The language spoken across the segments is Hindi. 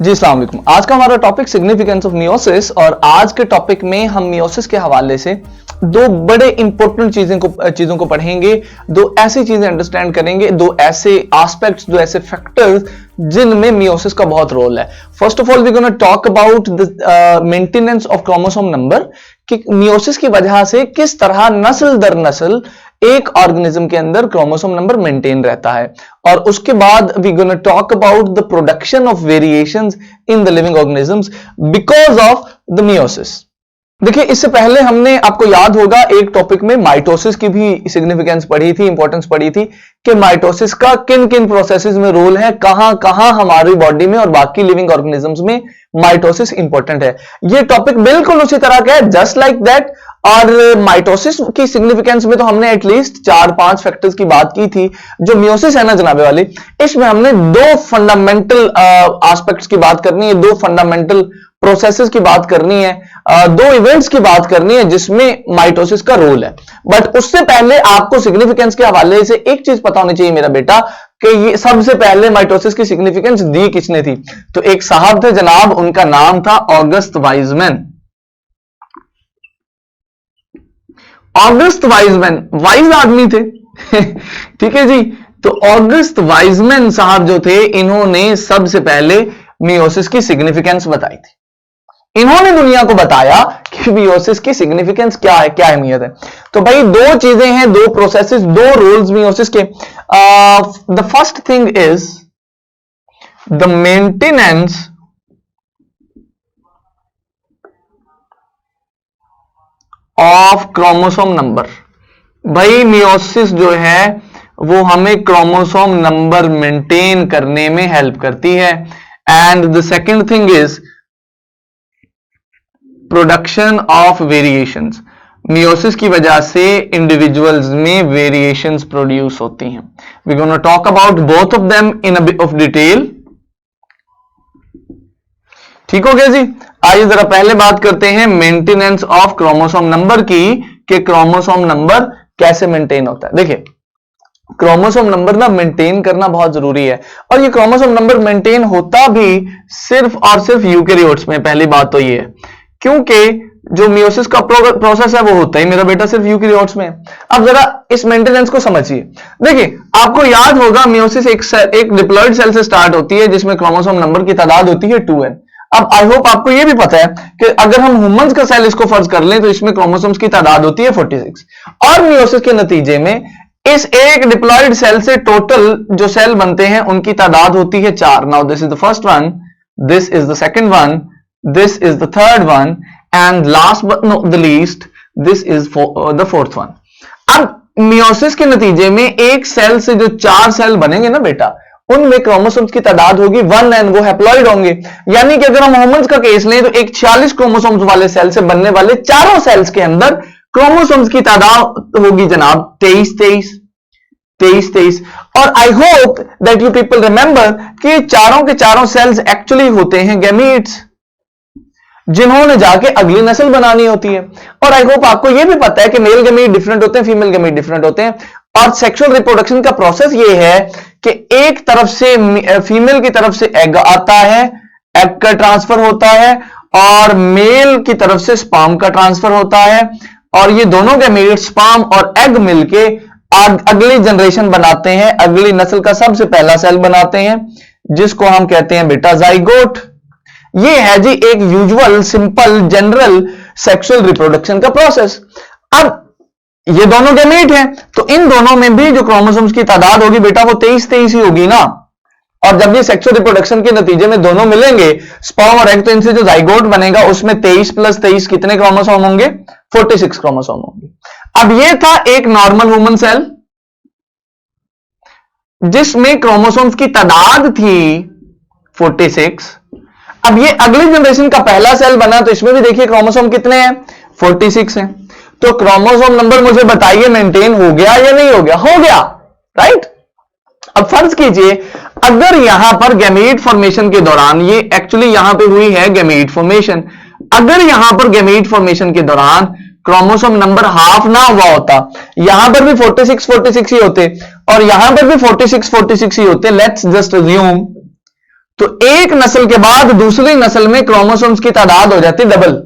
जी अस्सलाम वालेकुम। आज का हमारा टॉपिक सिग्निफिकेंस ऑफ मियोसिस, और आज के टॉपिक में हम मियोसिस के हवाले से दो बड़े इंपॉर्टेंट चीजों को पढ़ेंगे, दो ऐसी चीजें अंडरस्टैंड करेंगे, दो ऐसे एस्पेक्ट्स, दो ऐसे फैक्टर्स जिनमें मियोसिस का बहुत रोल है। First of all we gonna talk about the maintenance of chromosome number, कि मियोसिस की वजह से किस तरह नस्ल दर नस्ल एक ऑर्गेनिज्म के अंदर क्रोमोसोम नंबर मेंटेन रहता है। और उसके बाद we gonna talk about the production of variations in the living organisms because of the meiosis. देखिए, इससे पहले हमने, आपको याद होगा, एक टॉपिक में माइटोसिस की भी सिग्निफिकेंस पढ़ी थी, इंपॉर्टेंस पढ़ी थी कि माइटोसिस का किन किन प्रोसेसेस में रोल है, कहां कहां हमारी बॉडी में और बाकी लिविंग ऑर्गेनिजम्स में माइटोसिस इंपॉर्टेंट है। ये टॉपिक बिल्कुल उसी तरह का है, जस्ट लाइक दैट। और माइटोसिस की सिग्निफिकेंस में तो हमने एटलीस्ट 4-5 फैक्टर्स की बात की थी। जो मियोसिस है ना जनाबे वाली, इसमें हमने दो फंडामेंटल एस्पेक्ट्स की बात करनी है, दो फंडामेंटल प्रोसेसेस की बात करनी है, दो इवेंट्स की बात करनी है जिसमें माइटोसिस का रोल है। बट उससे पहले आपको सिग्निफिकेंस के हवाले से एक चीज पता होनी चाहिए मेरा बेटा, कि ये सबसे पहले माइटोसिस की सिग्निफिकेंस दी किसने थी। तो एक साहब थे जनाब, उनका नाम था August Weismann. August Weismann wise आदमी थे ठीक है जी। तो ऑगस्ट वाइजमैन साहब जो थे, इन्होंने सबसे पहले मियोसिस की सिग्निफिकेंस बताई थी। इन्होंने दुनिया को बताया कि मियोसिस की सिग्निफिकेंस क्या है, क्या अहमियत है। तो भाई दो चीजें हैं, दो प्रोसेसेस, दो रोल्स मियोसिस के। The first thing is the maintenance of chromosome number. भाई मियोसिस जो है वो हमें क्रोमोसोम नंबर मेंटेन करने में हेल्प करती है। And the second thing is production of variations. Meiosis की वजह से इंडिविजुअल्स में वेरिएशंस प्रोड्यूस होती हैं। We gonna talk about both of them in a bit of detail. ठीक हो गया जी। आइए जरा पहले बात करते हैं मेंटेनेंस ऑफ क्रोमोसोम नंबर की, कि क्रोमोसोम नंबर कैसे मेंटेन होता है। देखिए, क्रोमोसोम नंबर ना मेंटेन करना बहुत जरूरी है, और ये क्रोमोसोम नंबर मेंटेन होता भी सिर्फ और सिर्फ यूकेरियोट्स में। पहली बात तो ये है, क्योंकि जो मियोसिस का प्रोसेस है वो होता ही मेरा बेटा सिर्फ यूकेरियोट्स में। अब जरा इस मेंटेनेंस को समझिए। देखिए, आपको याद होगा मियोसिस एक डिप्लॉइड सेल से स्टार्ट होती है जिसमें क्रोमोसोम नंबर की तादाद होती है 2n। अब आई होप आपको यह भी पता है कि अगर हम ह्यूमंस का सेल इसको फर्ज कर लें तो इसमें क्रोमोसोम्स की तादाद होती है 46। और मियोसिस के नतीजे में इस एक डिप्लॉइड सेल से टोटल जो सेल बनते हैं उनकी तादाद होती है 4। Now this is the first one, this is the second one, this is the third one, and last but not the least this is the fourth one. अब मियोसिस के नतीजे में एक सेल से जो 4 सेल बनेंगे ना बेटा, उनमें क्रोमोसोम्स की तादाद होगी 1n, वो हैप्लॉइड होंगे। यानी कि अगर हम ह्यूमंस का केस लें तो एक 46 क्रोमोसोम्स वाले सेल से बनने वाले चारों सेल्स के अंदर क्रोमोसोम्स की तादाद होगी जनाब 23। और I hope that you people remember कि चारों के चारों सेल्स एक्चुअली होते हैं गैमीट्स, जिन्होंने जाके अगली नस्ल बनानी होती है। और आई होप आपको यह भी पता है कि मेल गैमीट डिफरेंट होते हैं, फीमेल गैमीट डिफरेंट होते हैं। और सेक्सुअल रिप्रोडक्शन का प्रोसेस ये है कि एक तरफ से फीमेल की तरफ से एग आता है, एग का ट्रांसफर होता है, और मेल की तरफ से स्पर्म का ट्रांसफर होता है, और ये दोनों गैमीट स्पर्म और एग मिलके अगली जनरेशन बनाते हैं, अगली नस्ल का सबसे पहला सेल बनाते हैं, जिसको हम कहते हैं बेटा जाइगोट। ये है जी एक usual simple general sexual reproduction का प्रोसेस। अब ये दोनों गैमीट हैं, तो इन दोनों में भी जो क्रोमोसोम्स की तादाद होगी बेटा वो 23 ही होगी ना। और जब ये सेक्सुअल रिप्रोडक्शन के नतीजे में दोनों मिलेंगे, स्पर्म और एग, तो इनसे जो जाइगोट बनेगा उसमें 23 + 23 कितने क्रोमोसोम होंगे? 46 क्रोमोसोम होंगे। अब ये था एक नॉर्मल ह्यूमन सेल जिसमें क्रोमोसोम्स की तादाद थी 46। अब ये अगली जनरेशन का पहला सेल बना, तो इसमें भी देखिए क्रोमोसोम कितने हैं? 46 हैं। तो क्रोमोसोम नंबर मुझे बताइए मेंटेन हो गया या नहीं हो गया? हो गया, राइट। अब फर्ज कीजिए अगर यहां पर गैमीट फॉर्मेशन के दौरान, ये एक्चुअली यहां पे हुई है गैमीट फॉर्मेशन, अगर यहां पर गैमीट फॉर्मेशन के दौरान क्रोमोसोम नंबर हाफ ना हुआ होता, यहां पर भी 46 ही होते और यहां पर भी 46 ही होते, लेट्स जस्ट अज्यूम, तो एक नस्ल के बाद दूसरी नस्ल में क्रोमोसोम्स की तादाद हो जाती डबल,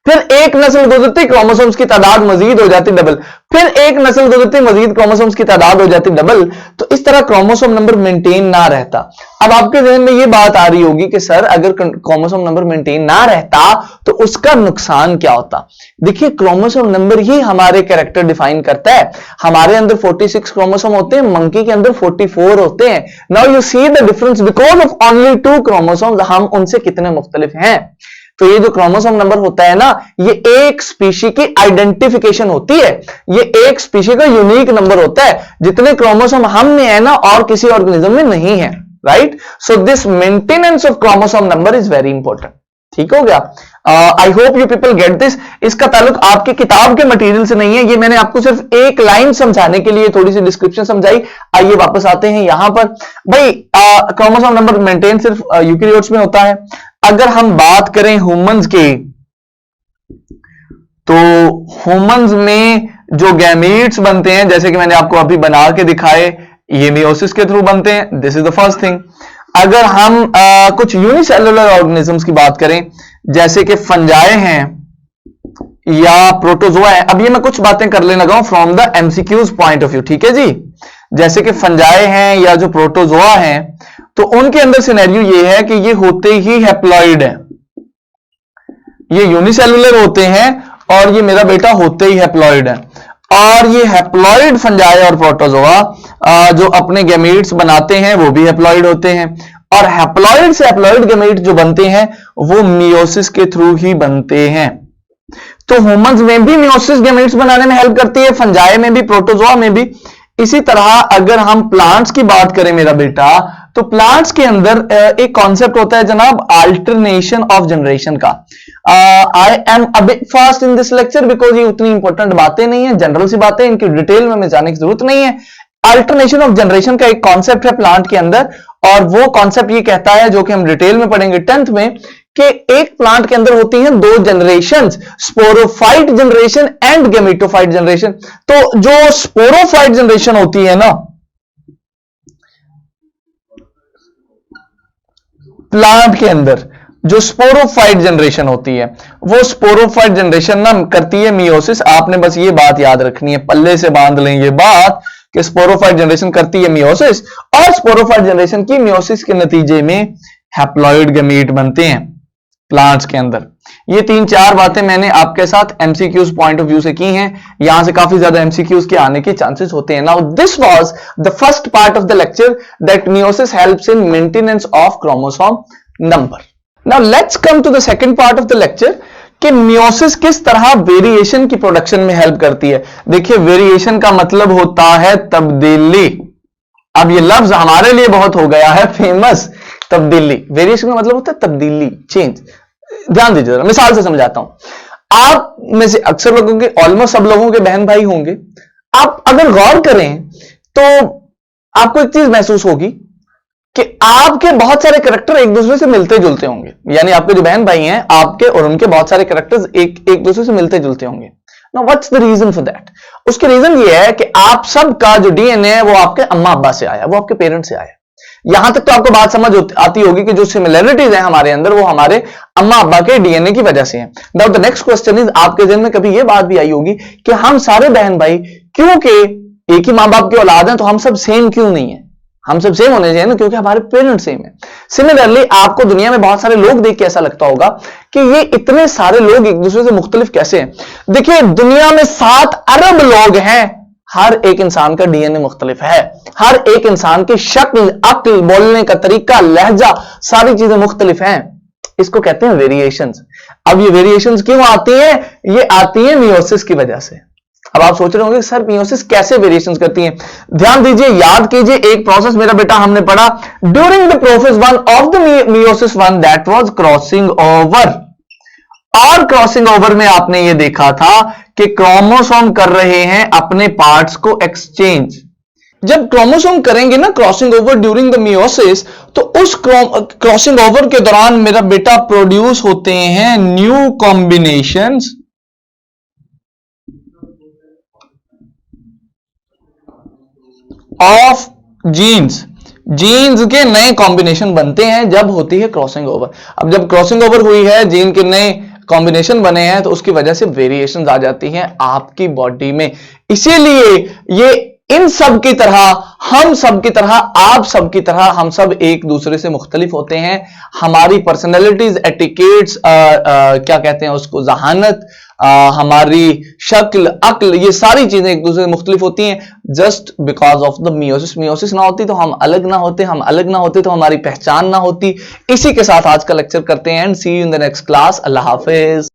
फिर एक नस्ल गुजरती क्रोमोसोम्स की तादाद मजीद हो जाती डबल, फिर एक नस्ल गुजरती मजीद क्रोमोसोम्स की तादाद हो जाती डबल। तो इस तरह क्रोमोसोम नंबर मेंटेन ना रहता। अब आपके जहन में ये बात आ रही होगी कि सर अगर क्रोमोसोम नंबर मेंटेन ना रहता तो उसका नुकसान क्या होता। देखिए क्रोमोसोम नंबर ही हमारे कैरेक्टर डिफाइन करता है। हमारे अंदर 46 क्रोमोसोम होते हैं, मंकी के अंदर 44 होते हैं। Now you see the difference because of only 2 chromosomes हम उनसे कितने मुख्तलिफ हैं। तो ये जो क्रोमोसोम नंबर होता है ना, ये एक स्पीशी की आइडेंटिफिकेशन होती है, ये एक स्पीशी का यूनिक नंबर होता है। जितने क्रोमोसोम हम में है ना और किसी ऑर्गेनिज्म में नहीं है, right. So this maintenance of chromosome number is very important. ठीक हो गया। I hope you people get this. इसका ताल्लुक आपकी किताब के मटेरियल से नहीं है, ये मैंने आपको सिर्फ एक लाइन समझाने के लिए थोड़ी सी डिस्क्रिप्शन समझाई। आइए वापस आते हैं यहां पर। भाई क्रोमोसोम नंबर मेंटेन सिर्फ यूकेरियोट्स में होता है। अगर हम बात करें ह्यूमंस की, तो ह्यूमंस में जो गैमीट्स बनते हैं, जैसे कि मैंने आपको अभी बना के दिखाए, ये मियोसिस के थ्रू बनते हैं। This is the first thing. अगर हम कुछ यूनिसेलुलर ऑर्गेनिजम्स की बात करें, जैसे कि फंजाई हैं या प्रोटोजोआ है। अब ये मैं कुछ बातें कर लेने लगा हूं from the MCQs point of view, ठीक है जी। जैसे कि फंजाई हैं या जो प्रोटोजोआ हैं, तो उनके अंदर सिनेरियो ये है कि ये होते ही हैप्लॉइड है, ये यूनिसेलुलर होते हैं और ये मेरा बेटा होते ही हैप्लॉइड है। और ये हैप्लॉइड फंजाई और प्रोटोजोआ जो अपने गैमीट्स बनाते हैं वो भी हैप्लॉइड होते हैं। और हैप्लॉइड से हैप्लॉइड गैमीट जो बनते हैं वो मियोसिस के थ्रू ही बनते हैं। तो ह्यूमंस में भी मियोसिस गैमीट्स बनाने में हेल्प करती है, फंजाई में भी, प्रोटोजोआ में भी। इसी तरह अगर हम प्लांट्स की बात करें मेरा बेटा, तो प्लांट्स के अंदर एक कॉन्सेप्ट होता है जनाब, अल्टरनेशन ऑफ जनरेशन का। I am a bit fast in this lecture because ये उतनी इंपॉर्टेंट बातें नहीं है, जनरल सी बातें, इनकी डिटेल में जाने की जरूरत नहीं है। अल्टरनेशन ऑफ जनरेशन का एक कॉन्सेप्ट है प्लांट के अंदर, और वो कॉन्सेप्ट ये कहता है, जो कि हम डिटेल में पढ़ेंगे 10th में, कि एक प्लांट के अंदर होती हैं 2 generations, sporophyte generation and gametophyte generation. तो जो स्पोरोफाइट जनरेशन होती है ना प्लांट के अंदर, जो स्पोरोफाइट जनरेशन होती है, वो स्पोरोफाइट जनरेशन ना करती है मियोसिस। आपने बस ये बात याद रखनी है, पल्ले से बांध लेंगे बात, कि स्पोरोफाइट जनरेशन करती है मियोसिस, और स्पोरोफाइट जनरेशन की मियोसिस के नतीजे में हैप्लॉइड गैमीट बनते हैं प्लांट्स के अंदर। ये 3-4 बातें मैंने आपके साथ एमसीक्यूज पॉइंट ऑफ व्यू से की हैं। यहां से काफी ज्यादा एमसीक्यूज के आने के चांसेस होते हैं। Now this was the first part of the lecture, that meiosis helps in maintenance of chromosome number. Now let's come to the second part of the lecture, कि मियोसिस किस तरह वेरिएशन की प्रोडक्शन में हेल्प करती है। देखिए वेरिएशन का मतलब होता है तब्दीली। अब ये लफ्ज हमारे लिए बहुत हो गया है फेमस, तब्दीली। वेरिएशन का मतलब होता है तब्दीली, चेंज। ध्यान दीजिए जरा, मिसाल से समझाता हूं। आप में से अक्सर लोगों के, ऑलमोस्ट सब लोगों के बहन भाई होंगे। आप अगर गौर करें तो आपको एक चीज महसूस होगी कि आपके बहुत सारे कैरेक्टर एक दूसरे से मिलते जुलते होंगे। यानी आपके जो बहन भाई हैं, आपके और उनके बहुत सारे कैरेक्टर्स एक दूसरे से मिलते जुलते होंगे। Now what's the reason for that? उसके रीजन ये है कि आप सबका जो डीएनए है वो आपके अम्मा अब्बा से आया, वो आपके पेरेंट्स से आया। यहां तक तो आपको बात समझ आती होगी कि जो सिमिलरिटीज है हमारे अंदर, वो हमारे अम्मा अब्बा के डीएनए की वजह से है। Now the next question is, आपके जहन में कभी ये बात भी आई होगी कि हम सारे बहन भाई, क्योंकि एक ही मां बाप की औलाद है, तो हम सब सेम क्यों नहीं है? हम सब सेम होने चाहिए ना, क्योंकि हमारे पेरेंट्स सेम है। सिमिलरली आपको दुनिया में बहुत सारे लोग देख के ऐसा लगता होगा कि ये इतने सारे लोग एक दूसरे से मुख्तलिफ कैसे हैं। देखिए दुनिया में 7 अरब लोग हैं, हर एक इंसान का डीएनए मुख्तलिफ है, हर एक इंसान की शक्ल, अक्ल, बोलने का तरीका, लहजा, सारी चीजें मुख्तलिफ हैं। इसको कहते हैं वेरिएशंस। अब ये वेरिएशंस क्यों आती हैं? ये आती है मियोसिस की वजह से। अब आप सोच रहे होंगे सर मियोसिस कैसे वेरिएशंस करती हैं? ध्यान दीजिए, याद कीजिए, एक प्रोसेस मेरा बेटा हमने पढ़ा during the process 1 of the meiosis 1, that was crossing over. और क्रॉसिंग ओवर में आपने ये देखा था कि क्रोमोसोम कर रहे हैं अपने पार्ट्स को एक्सचेंज। जब क्रोमोसोम करेंगे ना crossing over during the meiosis, तो उस क्रॉसिंग ओवर के दौरान मेरा बेटा प्रोड्यूस होते हैं new combinations of genes. Genes के नए कॉम्बिनेशन बनते हैं जब होती है क्रॉसिंग ओवर। अब जब क्रॉसिंग ओवर हुई है, जीन के नए कॉम्बिनेशन बने हैं, तो उसकी वजह से वेरिएशंस आ जाती हैं आपकी बॉडी में। इसीलिए ये इन सब की तरह, हम सब की तरह, आप सब की तरह, हम सब एक दूसरे से मुख्तलिफ होते हैं। हमारी पर्सनैलिटीज, एटिकेट्स, क्या कहते हैं उसको, जहानत, हमारी शक्ल, अक्ल, ये सारी चीजें एक दूसरे से मुख्तलिफ होती हैं just because of the meiosis. Meiosis ना होती तो हम अलग ना होते, हम अलग ना होते तो हमारी पहचान ना होती। इसी के साथ आज का लेक्चर करते हैं and see you in the next class. अल्लाह हाफिज।